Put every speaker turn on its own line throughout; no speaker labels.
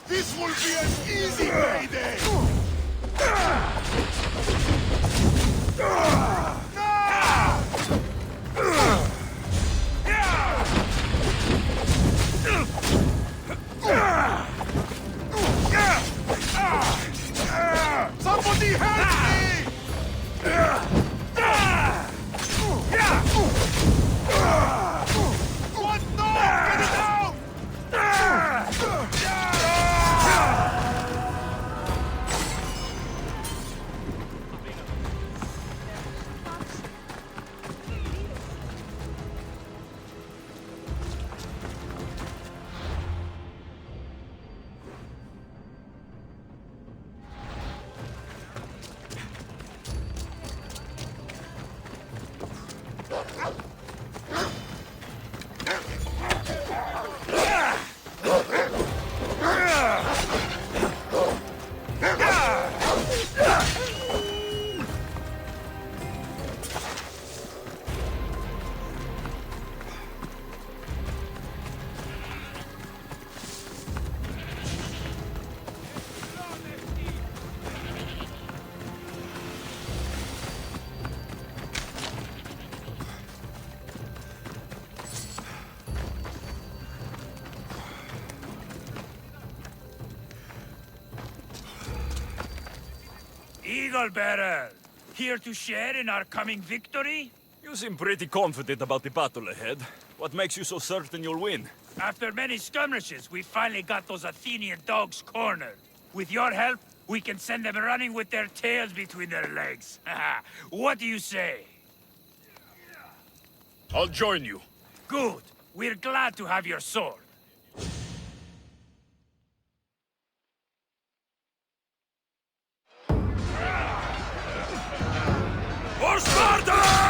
This will be an easy payday! Somebody help me! What? No! Get it out!
Eagle Bearer, here to share in our coming victory?
You seem pretty confident about the battle ahead. What makes you so certain you'll win?
After many skirmishes, we finally got those Athenian dogs cornered. With your help, we can send them running with their tails between their legs. What do you say?
I'll join you.
Good. We're glad to have your sword. For Sparta!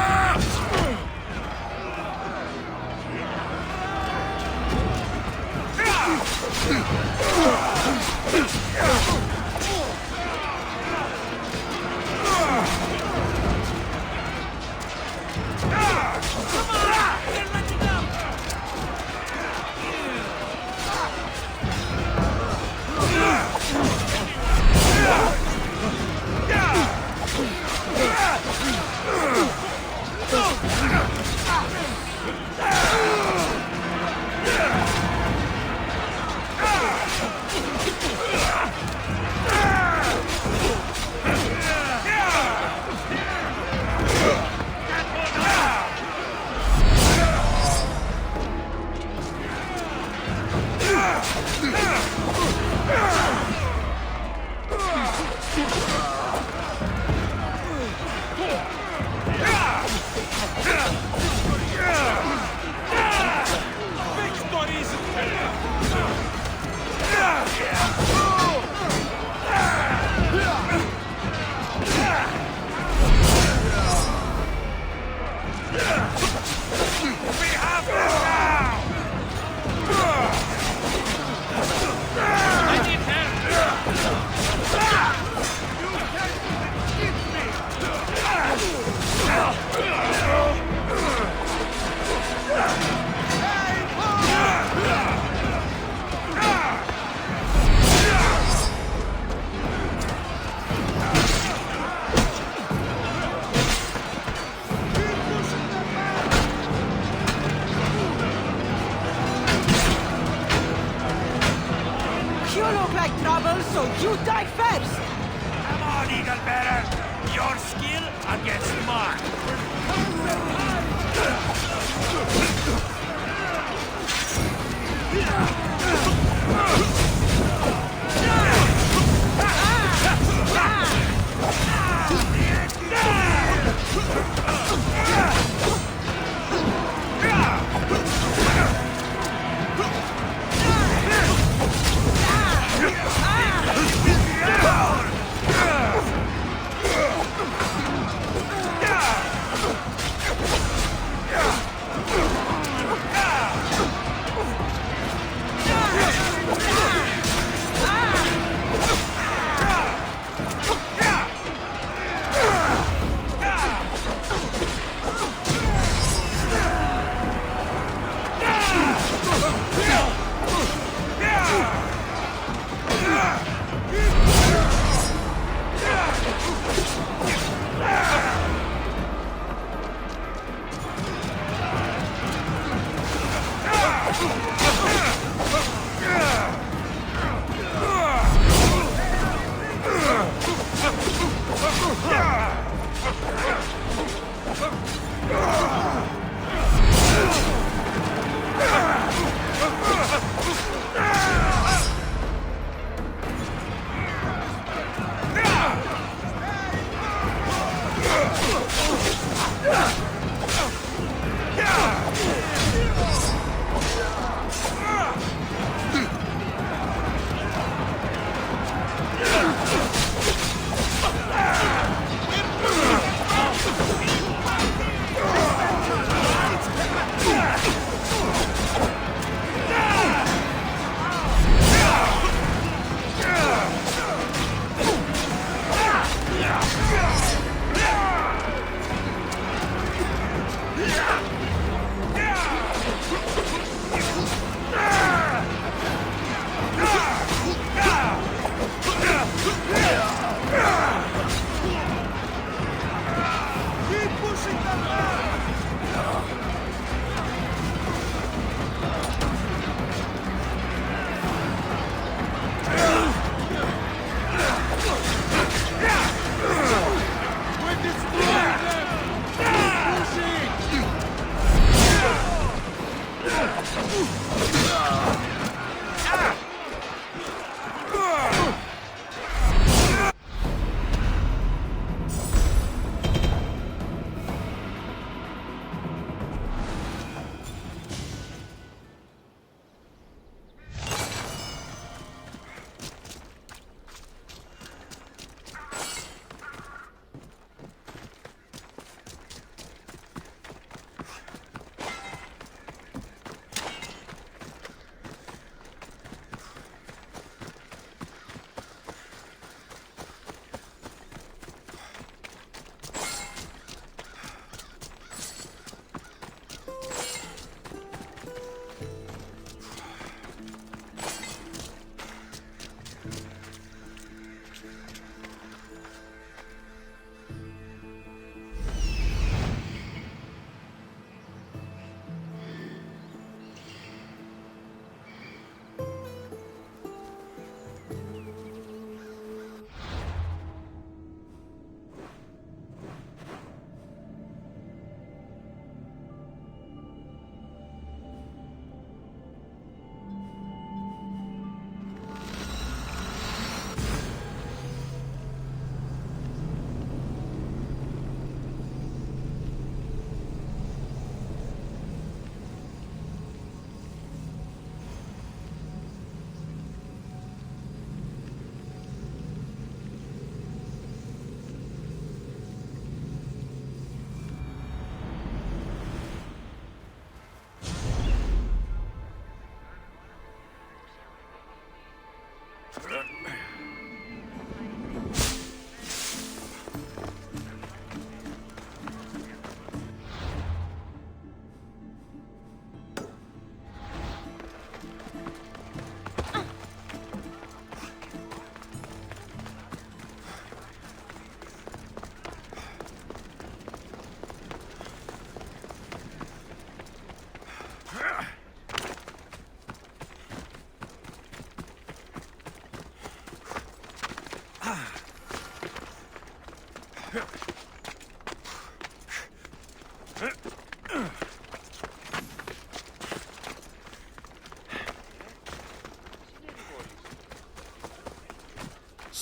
your skill against mine.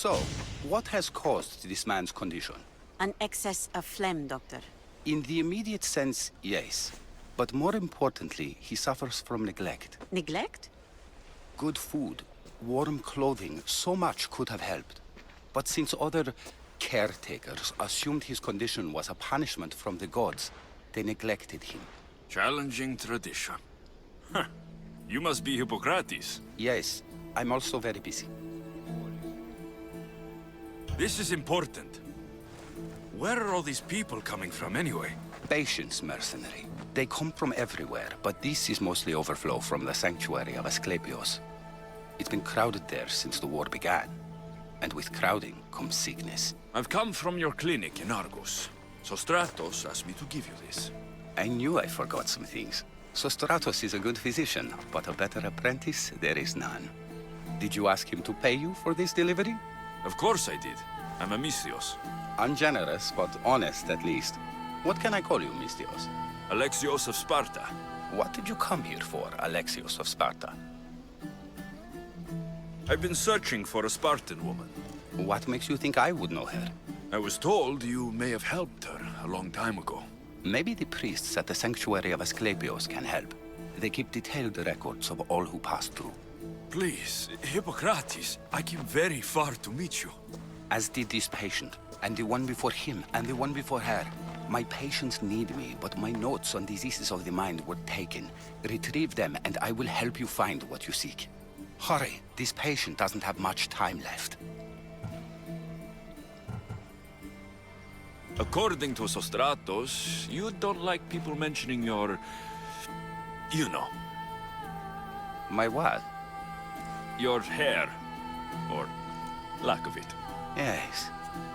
So, what has caused this man's condition?
An excess of phlegm, Doctor.
In the immediate sense, yes. But more importantly, he suffers from neglect.
Neglect?
Good food, warm clothing, so much could have helped. But since other caretakers assumed his condition was a punishment from the gods, they neglected him.
Challenging tradition. Huh. You must be Hippocrates.
Yes, I'm also very busy.
This is important. Where are all these people coming from anyway?
Patience, mercenary. They come from everywhere, but this is mostly overflow from the sanctuary of Asclepios. It's been crowded there since the war began. And with crowding comes sickness.
I've come from your clinic in Argos. So Stratos asked me to give you this.
I knew I forgot some things. Sostratos is a good physician, but a better apprentice there is none. Did you ask him to pay you for this delivery?
Of course I did. I'm a Mystios.
Ungenerous, but honest at least. What can I call you, Mystios?
Alexios of Sparta.
What did you come here for, Alexios of Sparta?
I've been searching for a Spartan woman.
What makes you think I would know her?
I was told you may have helped her a long time ago.
Maybe the priests at the sanctuary of Asclepios can help. They keep detailed records of all who pass through.
Please, Hippocrates, I came very far to meet you.
As did this patient, and the one before him, and the one before her. My patients need me, but my notes on diseases of the mind were taken. Retrieve them, and I will help you find what you seek. Hurry, this patient doesn't have much time left.
According to Sostratos, you don't like people mentioning your... you know,
My what?
your hair. Or lack of it.
Yes,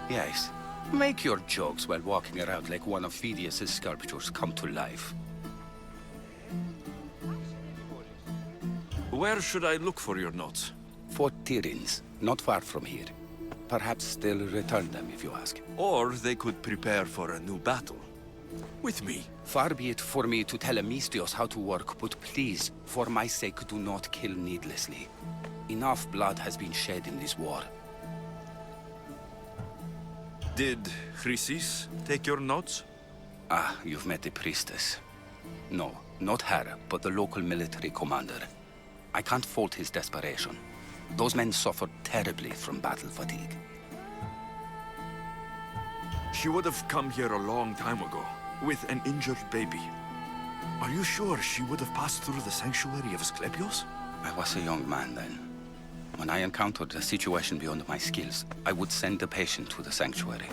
yes. Make your jokes while walking around like one of Phidias' sculptures come to life.
Where should I look for your notes?
For Tyrins, not far from here. Perhaps they'll return them if you ask.
Or they could prepare for a new battle. With me.
Far be it for me to tell a Mystios how to work, but please, for my sake, do not kill needlessly. Enough blood has been shed in this war.
Did Chrysis take your notes?
Ah, you've met the priestess. No, not her, but the local military commander. I can't fault his desperation. Those men suffered terribly from battle fatigue.
She would have come here a long time ago, with an injured baby. Are you sure she would have passed through the sanctuary of Asclepios?
I was a young man then. When I encountered a situation beyond my skills, I would send the patient to the sanctuary.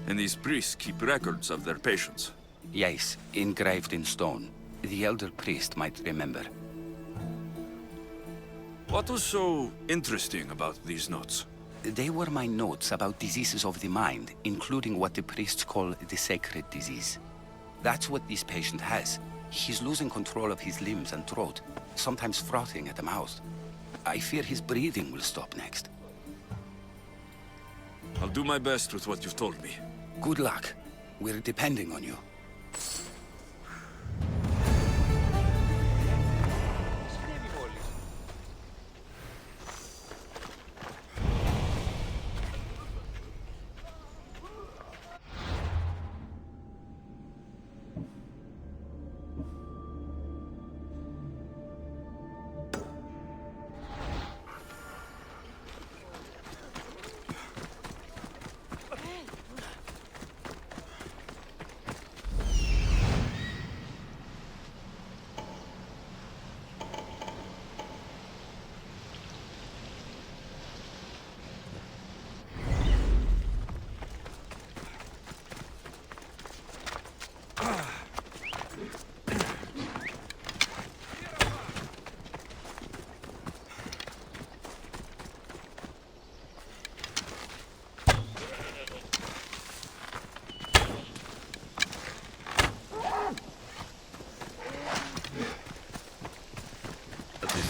And these priests keep records of their patients.
Yes, engraved in stone. The elder priest might remember.
What was so interesting about these notes?
They were my notes about diseases of the mind, including what the priests call the sacred disease. That's what this patient has. He's losing control of his limbs and throat, sometimes frothing at the mouth. I fear his breathing will stop next.
I'll do my best with what you've told me.
Good luck. We're depending on you.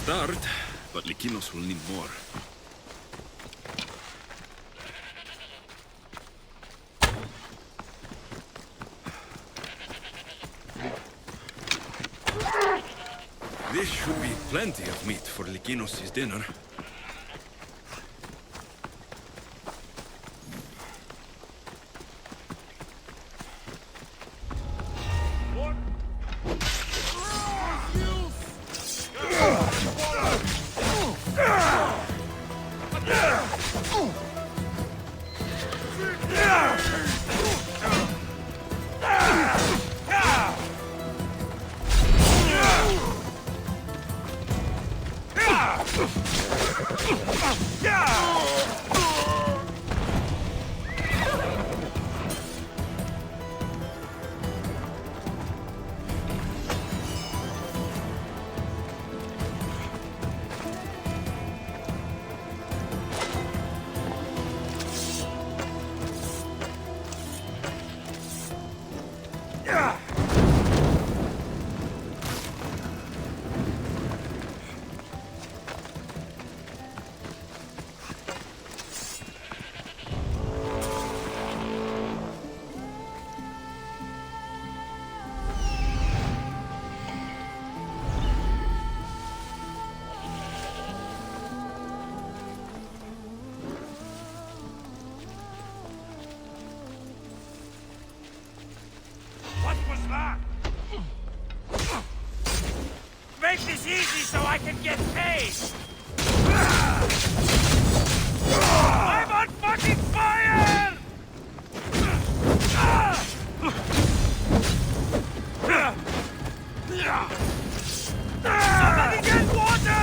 Start, but Likinos will need more. This should be plenty of meat for Likinos' dinner.
What was that? Make this easy so I can get paid! I'm on fucking fire! Somebody get water!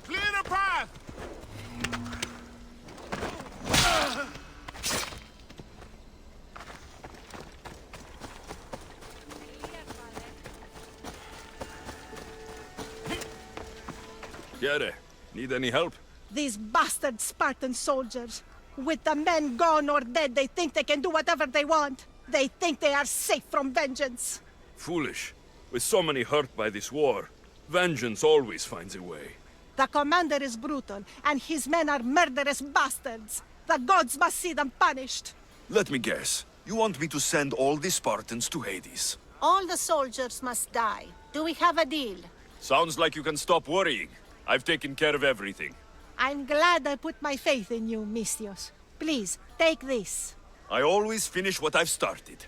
Clear the path!
Chiare, need any help?
These bastard Spartan soldiers. With the men gone or dead, they think they can do whatever they want. They think they are safe from vengeance.
Foolish. With so many hurt by this war, vengeance always finds a way.
The commander is brutal, and his men are murderous bastards. The gods must see them punished.
Let me guess. You want me to send all the Spartans to Hades?
All the soldiers must die. Do we have a deal?
Sounds like you can stop worrying. I've taken care of everything.
I'm glad I put my faith in you, Mistios. Please, take this.
I always finish what I've started.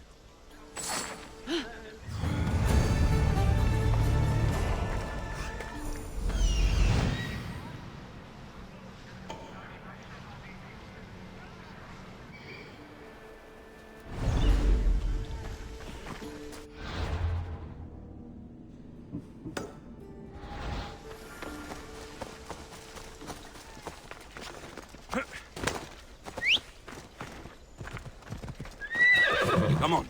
Come on.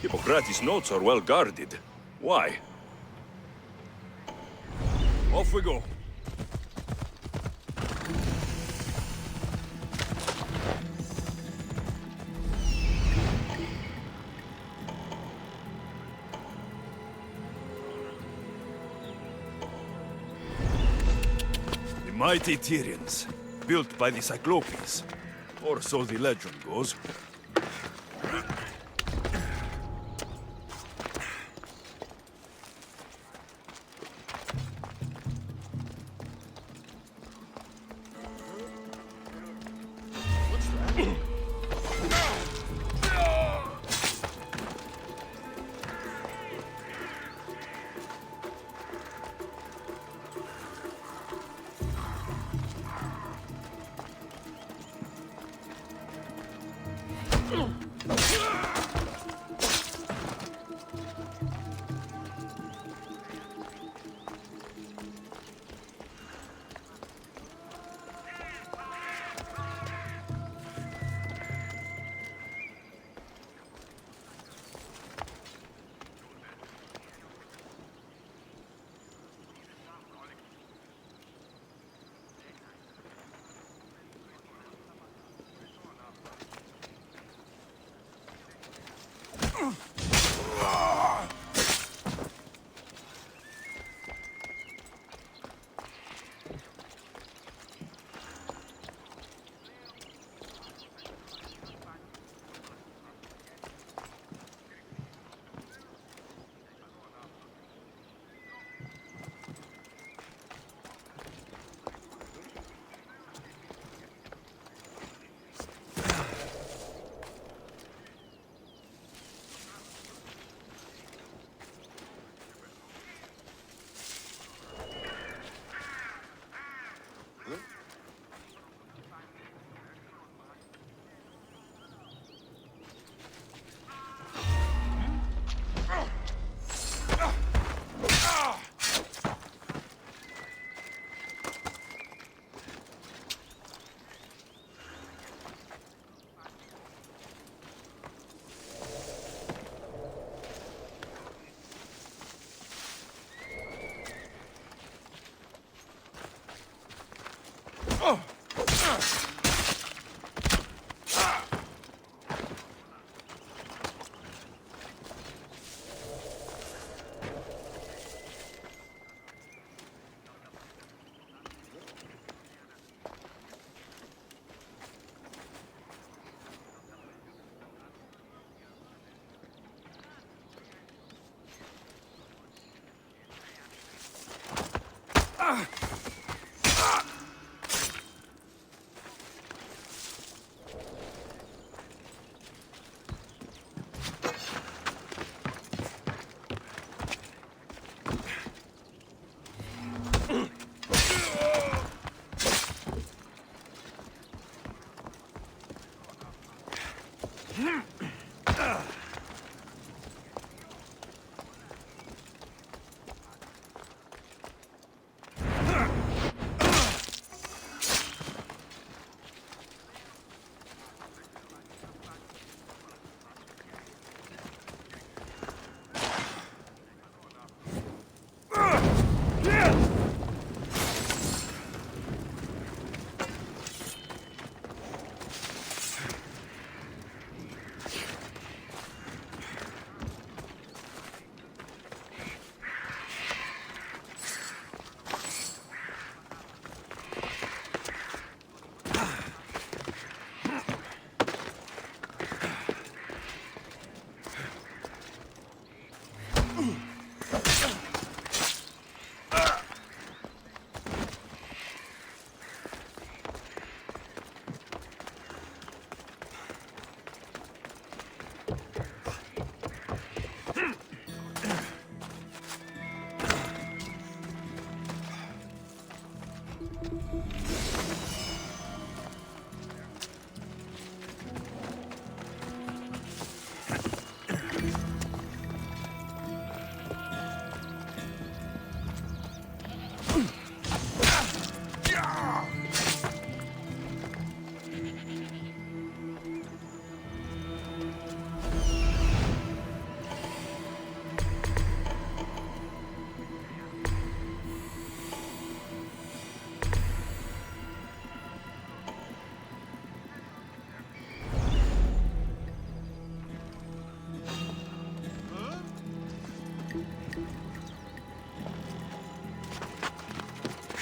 Hippocrates' notes are well guarded. Why? Off we go. The mighty Tyrians, built by the Cyclopes, or so the legend goes.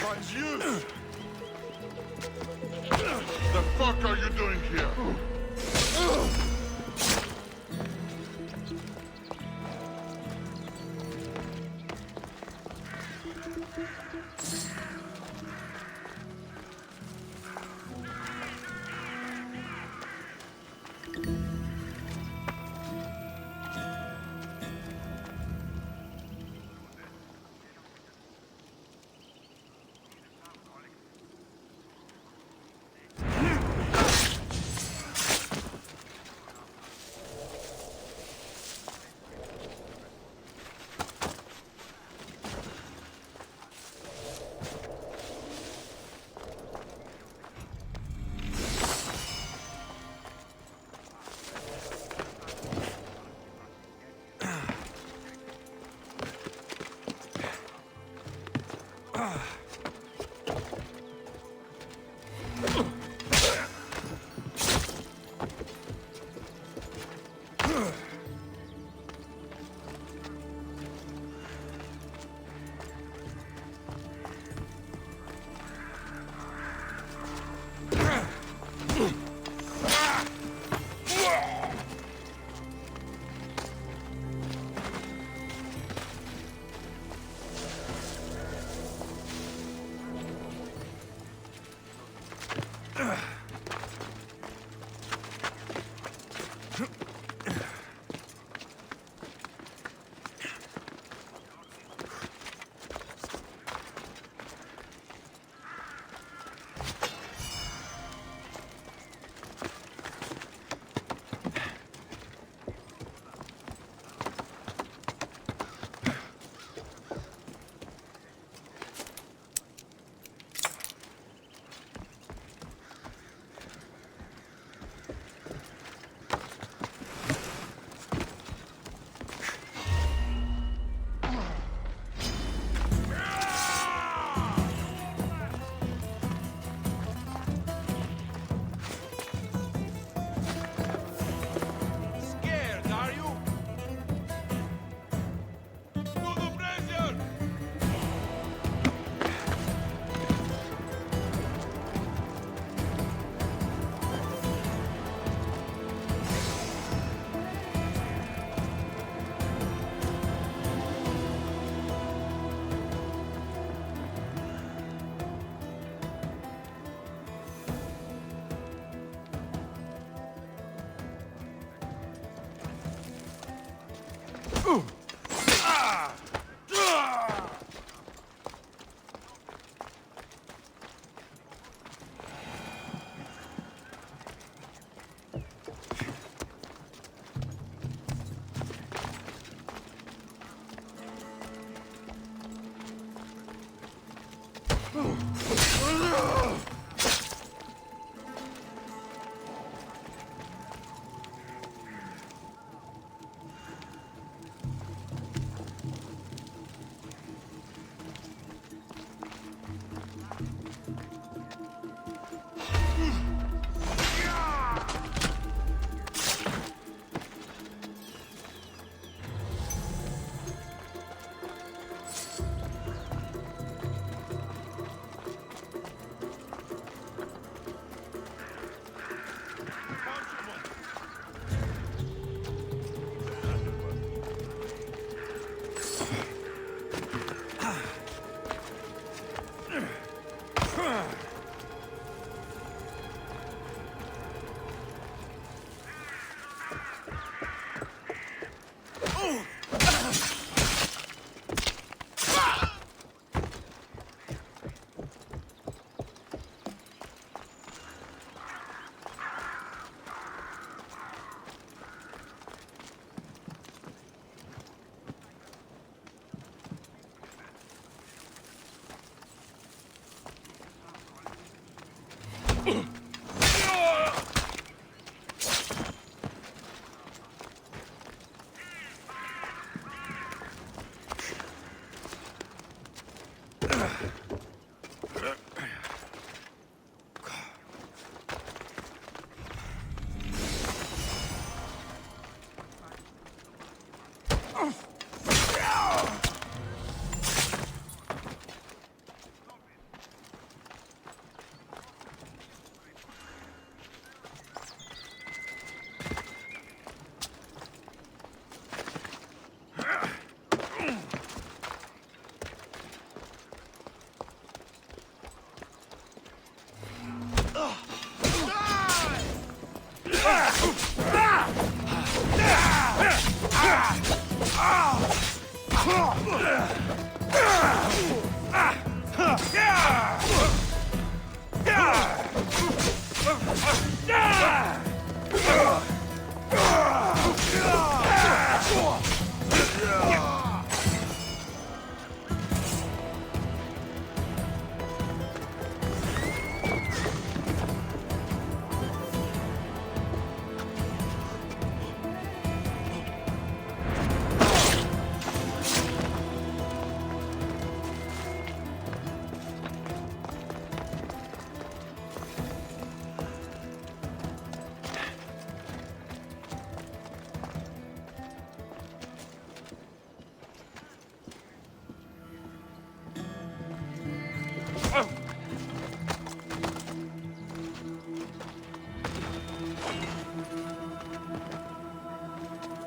Finds you! The fuck are you doing here?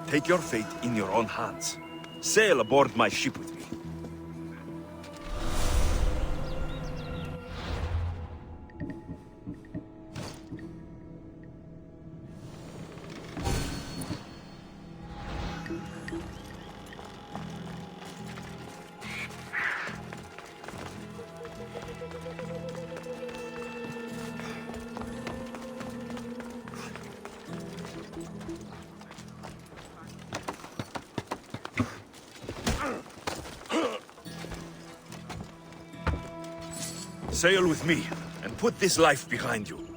Take your fate in your own hands. Sail aboard my ship with me. Sail with me, and put this life behind you.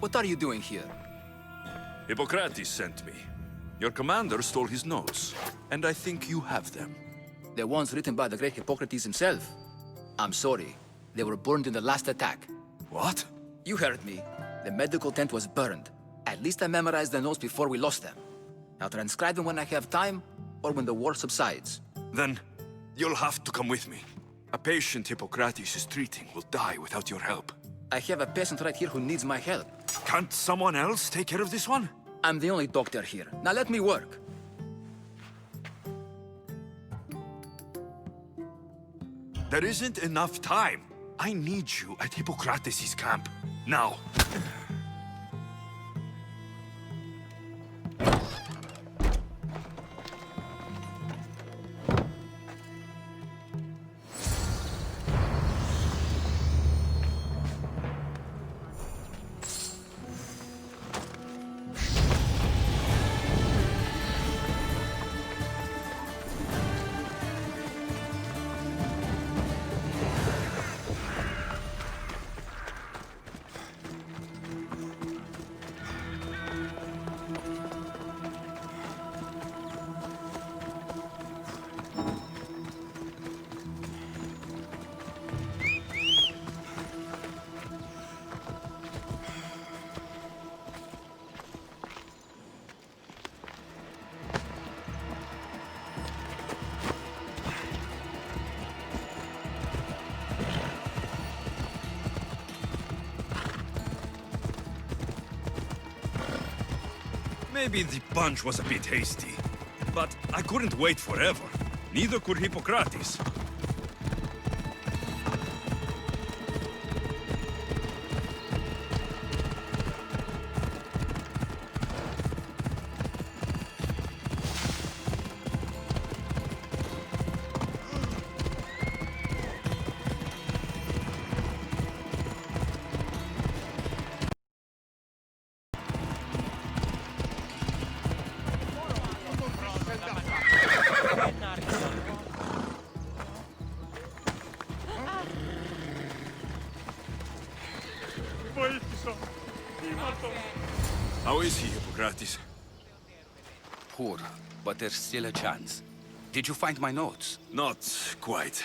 What are you doing here?
Hippocrates sent me. Your commander stole his notes, and I think you have them.
The ones written by the great Hippocrates himself. I'm sorry. They were burned in the last attack.
What?
You heard me. The medical tent was burned. At least I memorized the notes before we lost them. I'll transcribe them when I have time, or when the war subsides.
Then, you'll have to come with me. A patient Hippocrates is treating will die without your help.
I have a patient right here who needs my help.
Can't someone else take care of this one?
I'm the only doctor here. Now let me work.
There isn't enough time. I need you at Hippocrates' camp. Now. Maybe the punch was a bit hasty, but I couldn't wait forever. Neither could Hippocrates. How is he, Hippocrates?
Poor, but there's still a chance. Did you find my notes?
Not quite.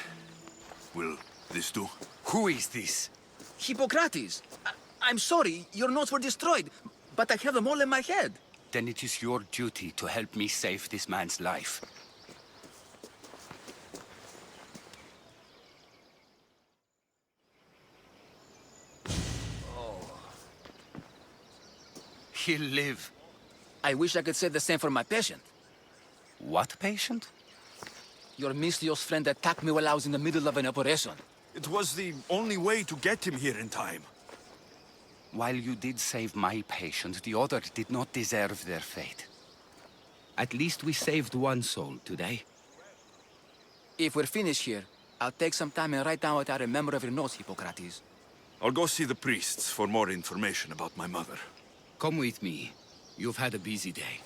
Will this do?
Who is this?
Hippocrates! I'm sorry, your notes were destroyed, but I have them all in my head.
Then it is your duty to help me save this man's life. He'll live.
I wish I could say the same for my patient.
What patient?
Your mysterious friend attacked me while I was in the middle of an operation.
It was the only way to get him here in time.
While you did save my patient, the other did not deserve their fate. At least we saved one soul today.
If we're finished here, I'll take some time and write down what I remember of your notes, Hippocrates.
I'll go see the priests for more information about my mother.
Come with me. You've had a busy day.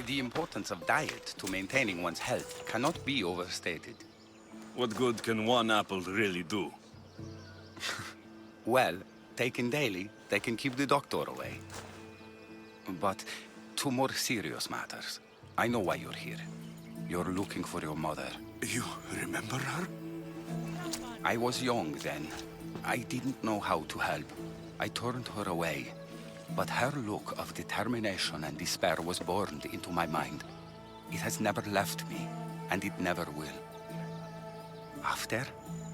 The importance of diet to maintaining one's health cannot be overstated.
What good can one apple really do?
Well, taken daily, they can keep the doctor away. But to more serious matters. I know why you're here. You're looking for your mother.
You remember her?
I was young then. I didn't know how to help. I turned her away. But her look of determination and despair was burned into my mind. It has never left me, and it never will. After,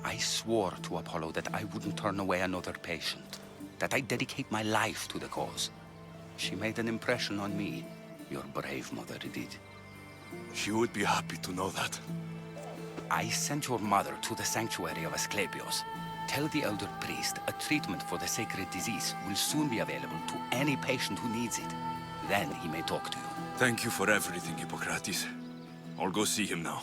I swore to Apollo that I wouldn't turn away another patient, that I'd dedicate my life to the cause. She made an impression on me. Your brave mother did.
She would be happy to know that.
I sent your mother to the sanctuary of Asclepios. Tell the elder priest a treatment for the sacred disease will soon be available to any patient who needs it. Then he may talk to you.
Thank you for everything, Hippocrates. I'll go see him now.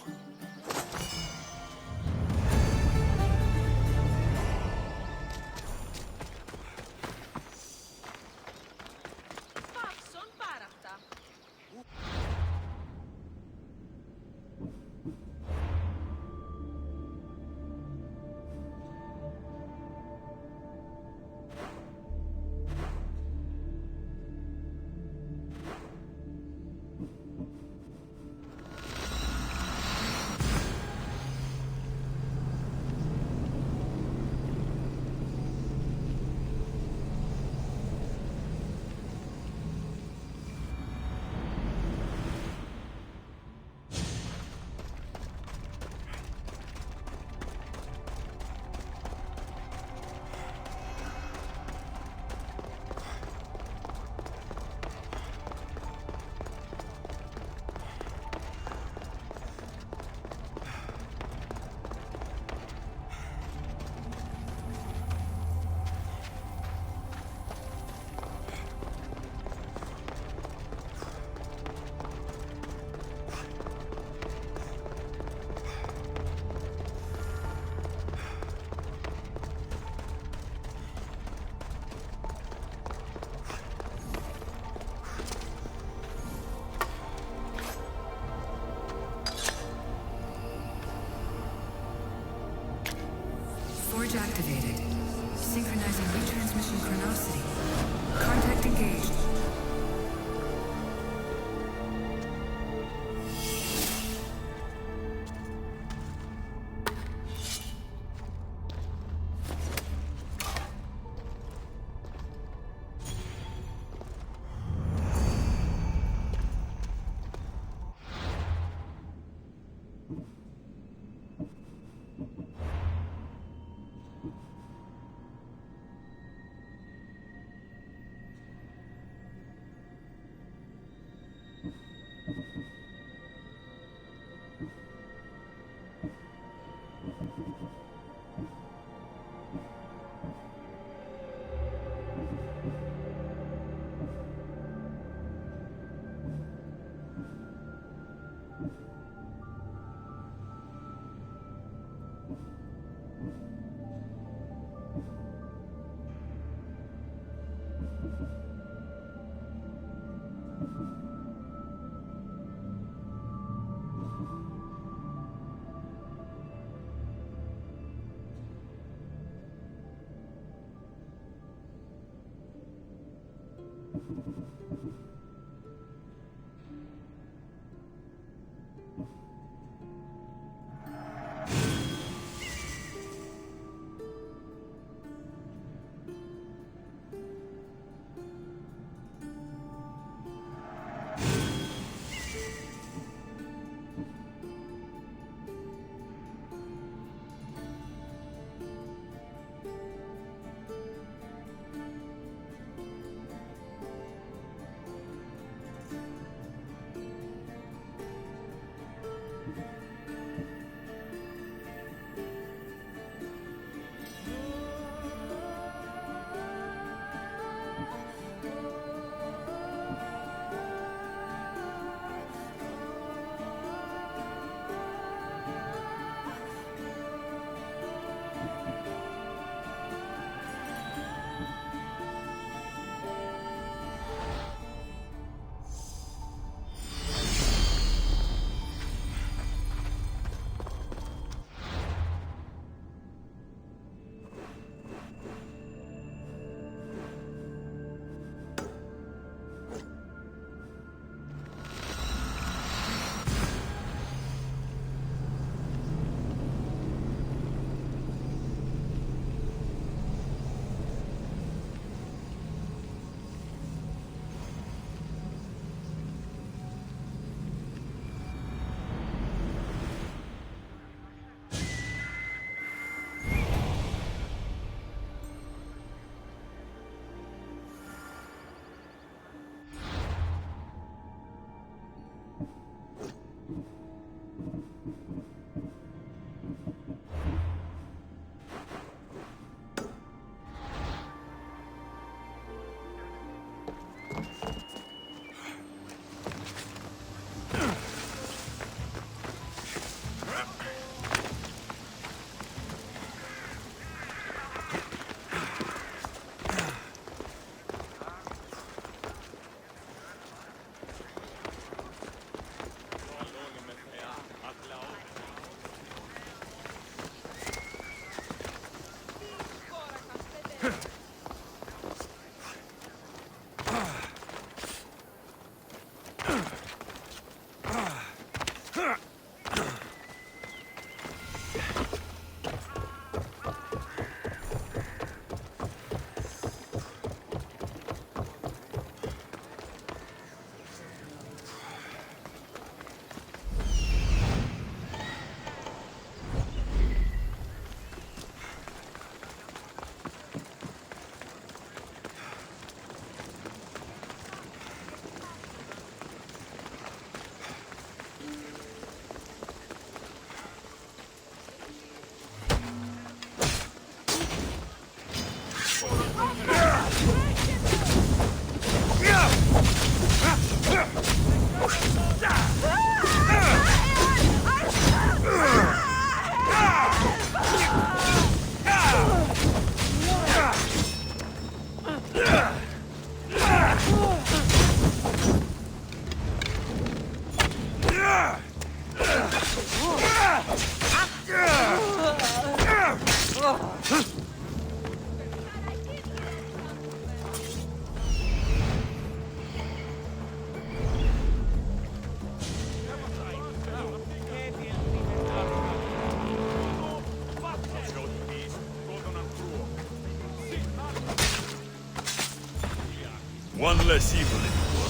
One less evil in the world.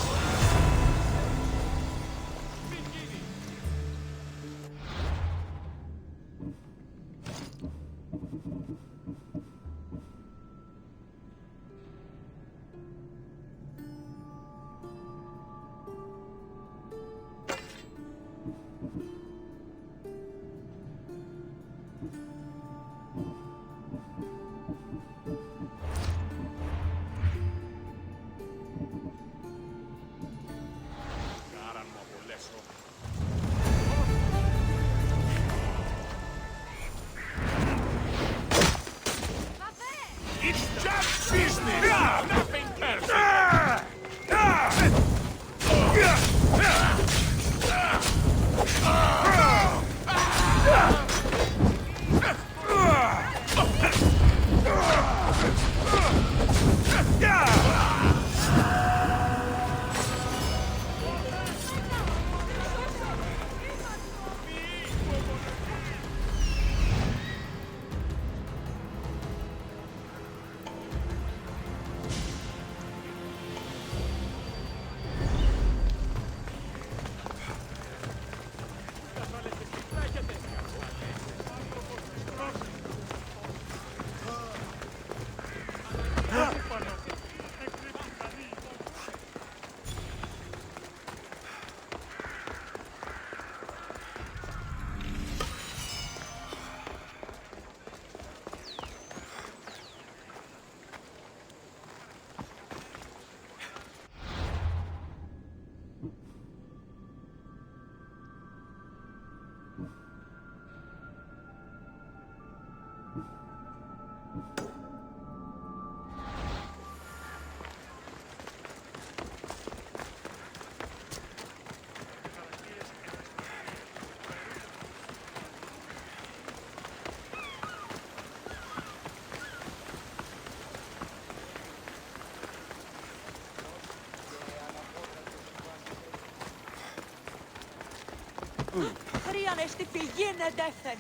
Χρειάζεται στη φυγή να δέθεν.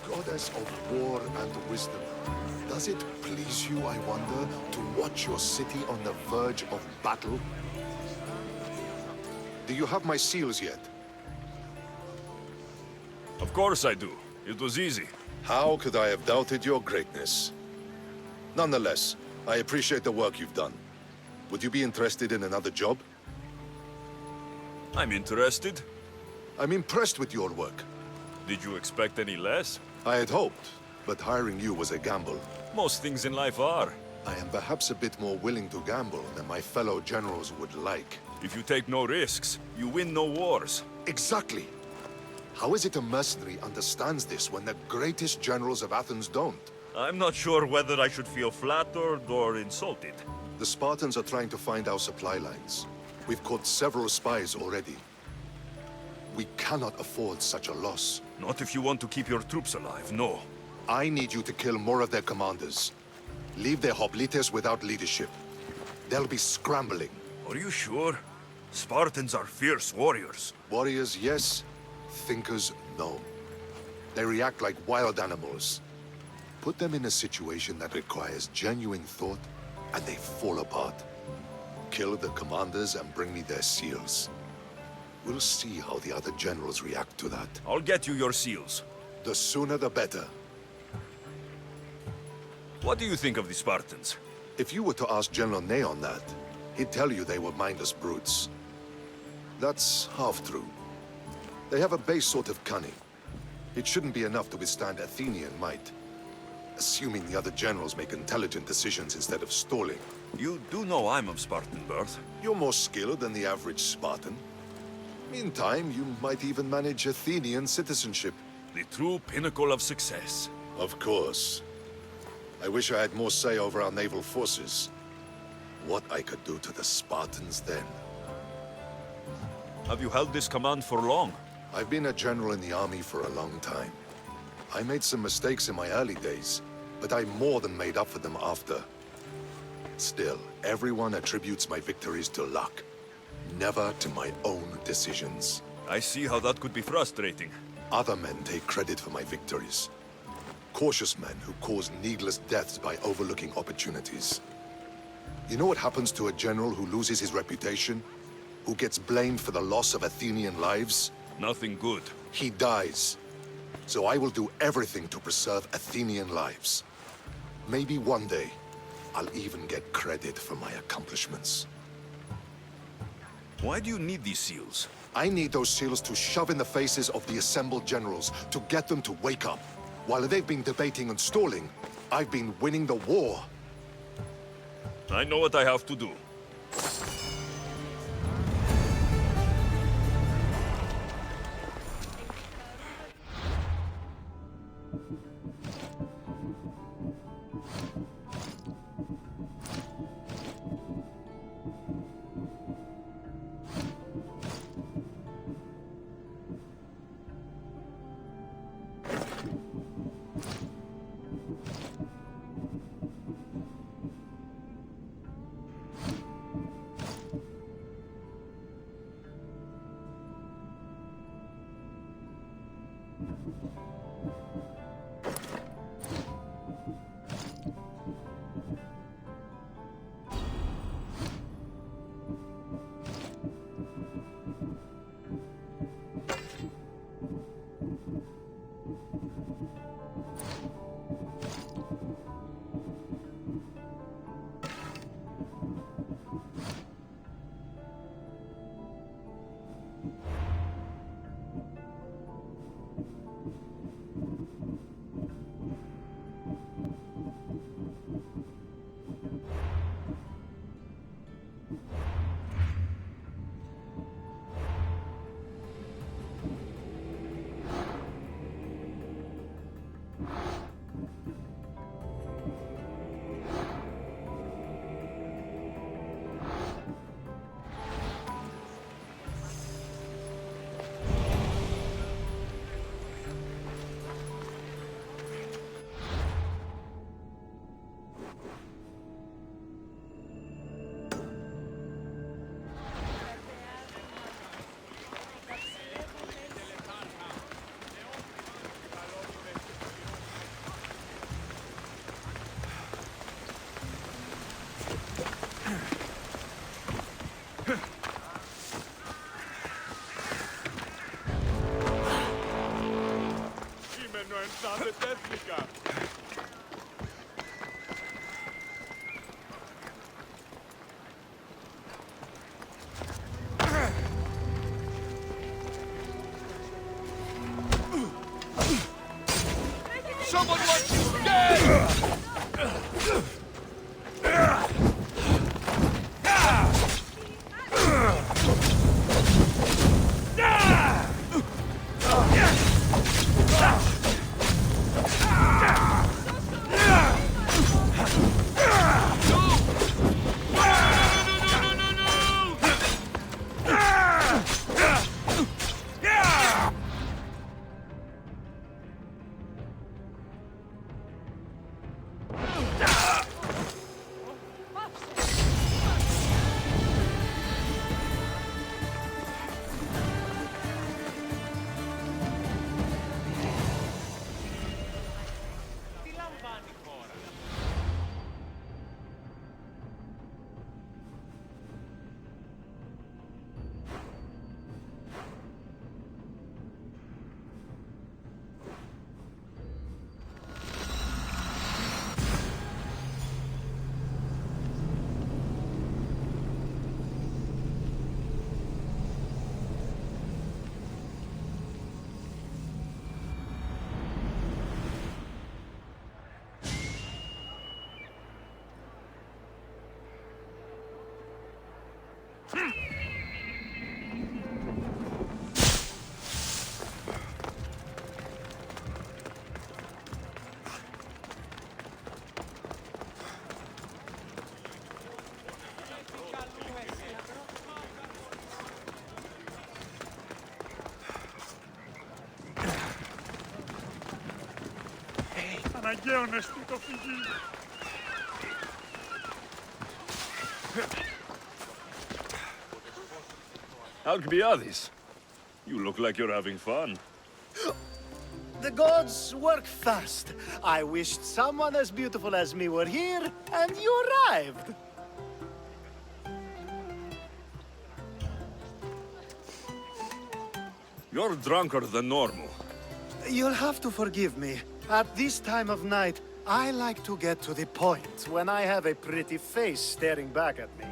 Goddess of war and wisdom, does it please you, I wonder, to watch your city on the verge of battle? Do you have my seals yet?
Of course I do. It was easy.
How could I have doubted your greatness? Nonetheless, I appreciate the work you've done. Would you be interested in another job?
I'm interested.
I'm impressed with your work.
Did you expect any less?
I had hoped, but hiring you was a gamble.
Most things in life are.
I am perhaps a bit more willing to gamble than my fellow generals would like.
If you take no risks, you win no wars.
Exactly. How is it a mercenary understands this when the greatest generals of Athens don't?
I'm not sure whether I should feel flattered or insulted.
The Spartans are trying to find our supply lines. We've caught several spies already. We cannot afford such a loss.
Not if you want to keep your troops alive, no.
I need you to kill more of their commanders. Leave their hoplites without leadership. They'll be scrambling.
Are you sure? Spartans are fierce warriors.
Warriors, yes. Thinkers, no. They react like wild animals. Put them in a situation that requires genuine thought, and they fall apart. Kill the commanders and bring me their seals. We'll see how the other generals react to that.
I'll get you your seals.
The sooner the better.
What do you think of the Spartans?
If you were to ask General Neon that, he'd tell you they were mindless brutes. That's half true. They have a base sort of cunning. It shouldn't be enough to withstand Athenian might. Assuming the other generals make intelligent decisions instead of stalling.
You do know I'm of Spartan birth.
You're more skilled than the average Spartan. Meantime, you might even manage Athenian citizenship.
The true pinnacle of success.
Of course. I wish I had more say over our naval forces. What I could do to the Spartans then.
Have you held this command for long?
I've been a general in the army for a long time. I made some mistakes in my early days, but I more than made up for them after. Still, everyone attributes my victories to luck, never to my own decisions.
I see how that could be frustrating.
Other men take credit for my victories. Cautious men who cause needless deaths by overlooking opportunities. You know what happens to a general who loses his reputation? Who gets blamed for the loss of Athenian lives?
Nothing good.
He dies. So I will do everything to preserve Athenian lives. Maybe one day, I'll even get credit for my accomplishments.
Why do you need these seals?
I need those seals to shove in the faces of the assembled generals, to get them to wake up. While they've been debating and stalling, I've been winning the war.
I know what I have to do. Someone wants you dead!
Αναγκαίο το φυγή.
Alcbiades, you look like you're having fun.
The gods work fast. I wished someone as beautiful as me were here, and you arrived.
You're drunker than normal.
You'll have to forgive me. At this time of night, I like to get to the point when I have a pretty face staring back at me.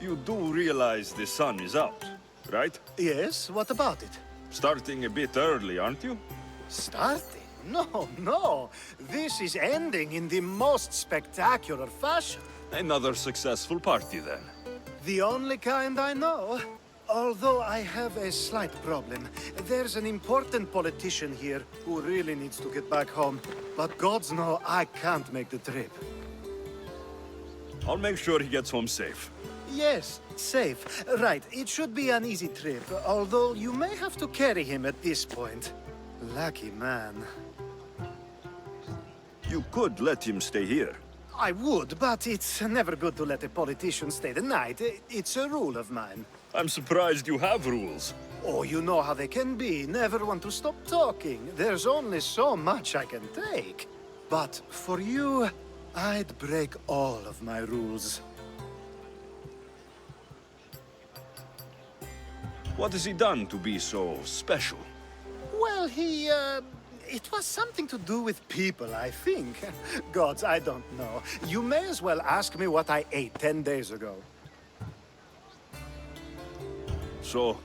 You do realize the sun is out, right?
Yes, what about it?
Starting a bit early, aren't you?
Starting? No, no. This is ending in the most spectacular fashion.
Another successful party, then.
The only kind I know. Although I have a slight problem. There's an important politician here who really needs to get back home. But gods know I can't make the trip.
I'll make sure he gets home safe.
Yes, safe. Right, it should be an easy trip, although you may have to carry him at this point. Lucky man.
You could let him stay here.
I would, but it's never good to let a politician stay the night. It's a rule of mine.
I'm surprised you have rules.
Oh, you know how they can be. Never want to stop talking. There's only so much I can take. But for you, I'd break all of my rules.
What has he done to be so special?
Well, it was something to do with people, I think. Gods, I don't know. You may as well ask me what I ate 10 days ago.
So,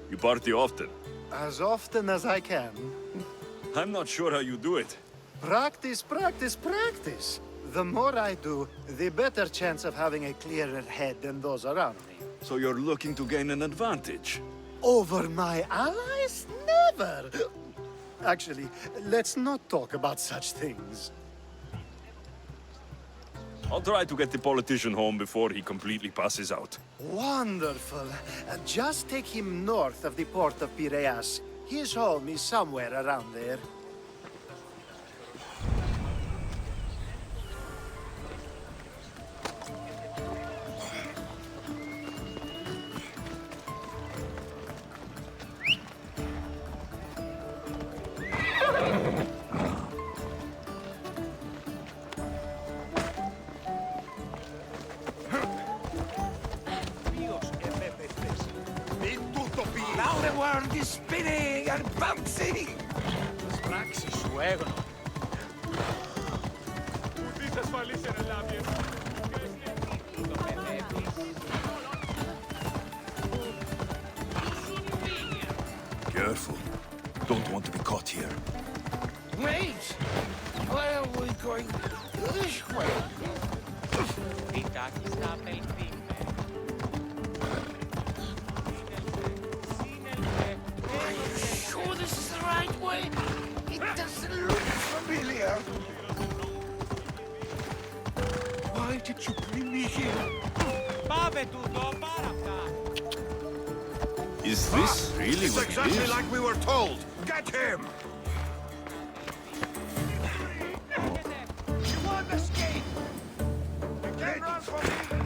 you party often?
As often as I can.
I'm not sure how you do it.
Practice, practice, practice. The more I do, the better chance of having a clearer head than those around me.
So you're looking to gain an advantage?
Over my allies? Never! Actually, let's not talk about such things.
I'll try to get the politician home before he completely passes out.
Wonderful. Just take him north of the port of Piraeus. His home is somewhere around there.
Now the world is spinning and bouncing!
πράξη σου έγνω.
Careful. Don't want to be caught here.
Wait! Why are we going this way? Are you sure this is the right way? It doesn't look familiar. Why did you bring me here?
Is this really
It's
what
exactly
it is?
like we were told. Get him!
You won't escape! You can't run from me!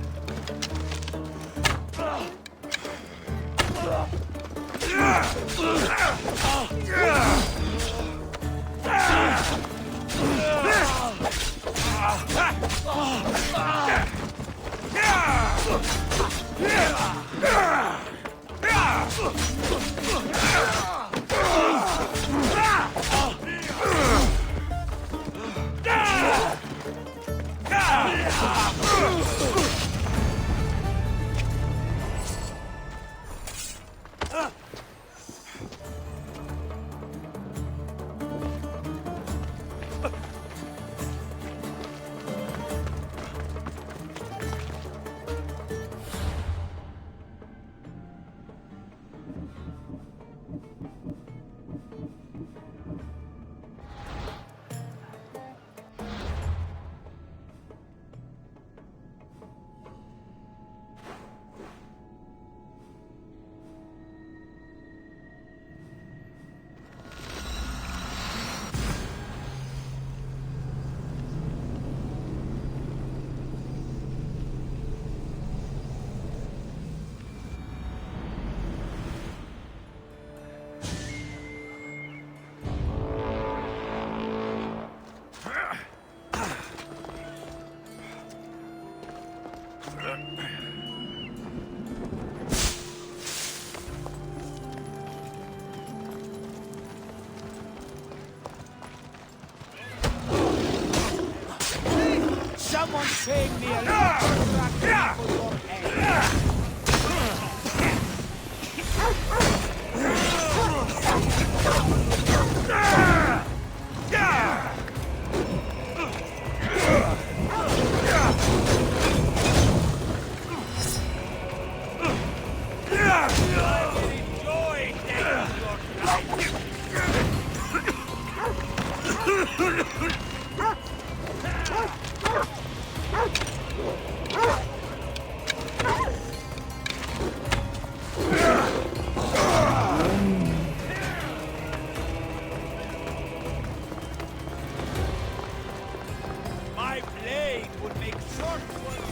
Someone's paying me a lot for your head.
My blade would make short work.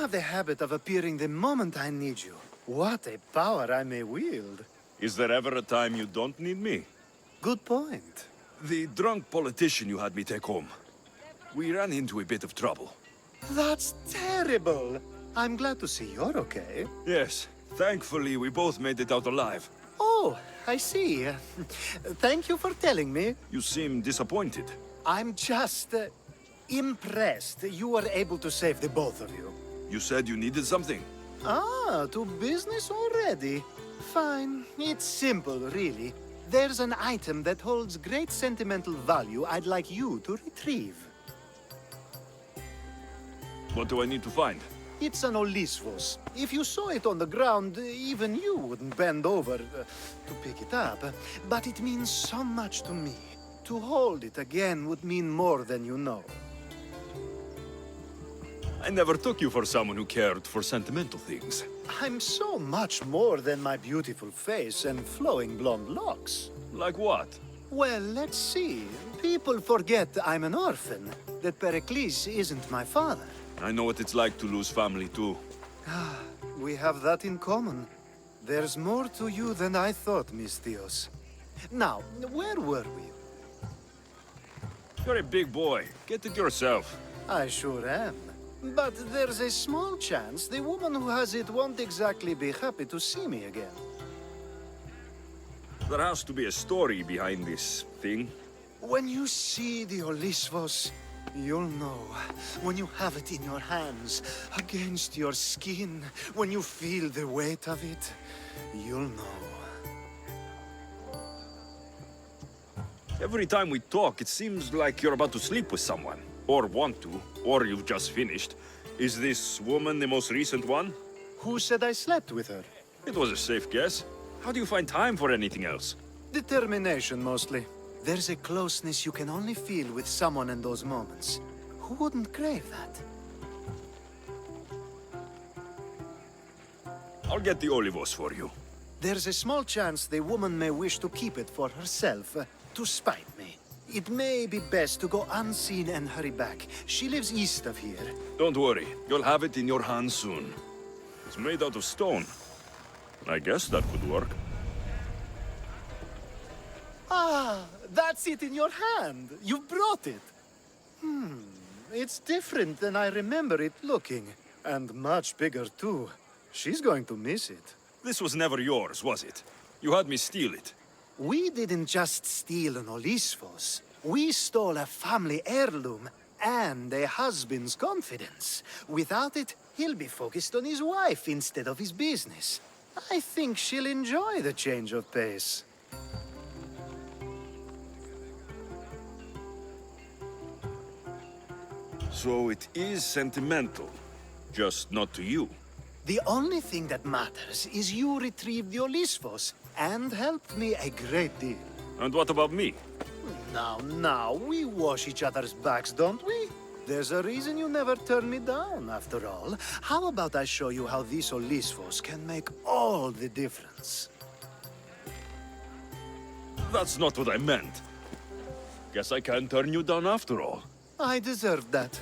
have the habit of appearing the moment I need you. What a power I may wield.
Is there ever a time you don't need me?
Good point.
The drunk politician you had me take home. We ran into a bit of trouble.
That's terrible. I'm glad to see you're okay.
Yes, thankfully we both made it out alive.
Oh, I see. Thank you for telling me.
You seem disappointed.
I'm just impressed you were able to save the both of you.
You said you needed something.
Ah, to business already. Fine. It's simple, really. There's an item that holds great sentimental value I'd like you to retrieve.
What do I need to find?
It's an Olisvos. If you saw it on the ground, even you wouldn't bend over to pick it up. But it means so much to me. To hold it again would mean more than you know.
I never took you for someone who cared for sentimental things.
I'm so much more than my beautiful face and flowing blonde locks.
Like what?
Well, let's see. People forget I'm an orphan, that Pericles isn't my father.
I know what it's like to lose family too.
We have that in common. There's more to you than I thought, Miss Theos. Now, where were we?
You're a big boy. Get it yourself.
I sure am. But there's a small chance the woman who has it won't exactly be happy to see me again.
There has to be a story behind this thing.
When you see the Olisvos, you'll know. When you have it in your hands, against your skin, when you feel the weight of it, you'll know.
Every time we talk, it seems like you're about to sleep with someone. Or want to, or you've just finished. Is this woman the most recent one?
Who said I slept with her?
It was a safe guess. How do you find time for anything else?
Determination, mostly. There's a closeness you can only feel with someone in those moments. Who wouldn't crave that?
I'll get the olivos for you.
There's a small chance the woman may wish to keep it for herself, to spite me. It may be best to go unseen and hurry back. She lives east of here.
Don't worry, you'll have it in your hands soon. It's made out of stone. I guess that could work.
Ah, that's it in your hand. You brought it. It's different than I remember it looking. And much bigger, too. She's going to miss it.
This was never yours, was it? You had me steal it.
We didn't just steal an Olisvos. We stole a family heirloom and a husband's confidence. Without it, he'll be focused on his wife instead of his business. I think she'll enjoy the change of pace.
So it is sentimental, just not to you.
The only thing that matters is you retrieved the Olisvos and helped me a great deal.
And what about me?
Now, we wash each other's backs, don't we? There's a reason you never turn me down, after all. How about I show you how these Olisvos can make all the difference?
That's not what I meant. Guess I can't turn you down after all.
I deserved that.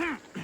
Ah!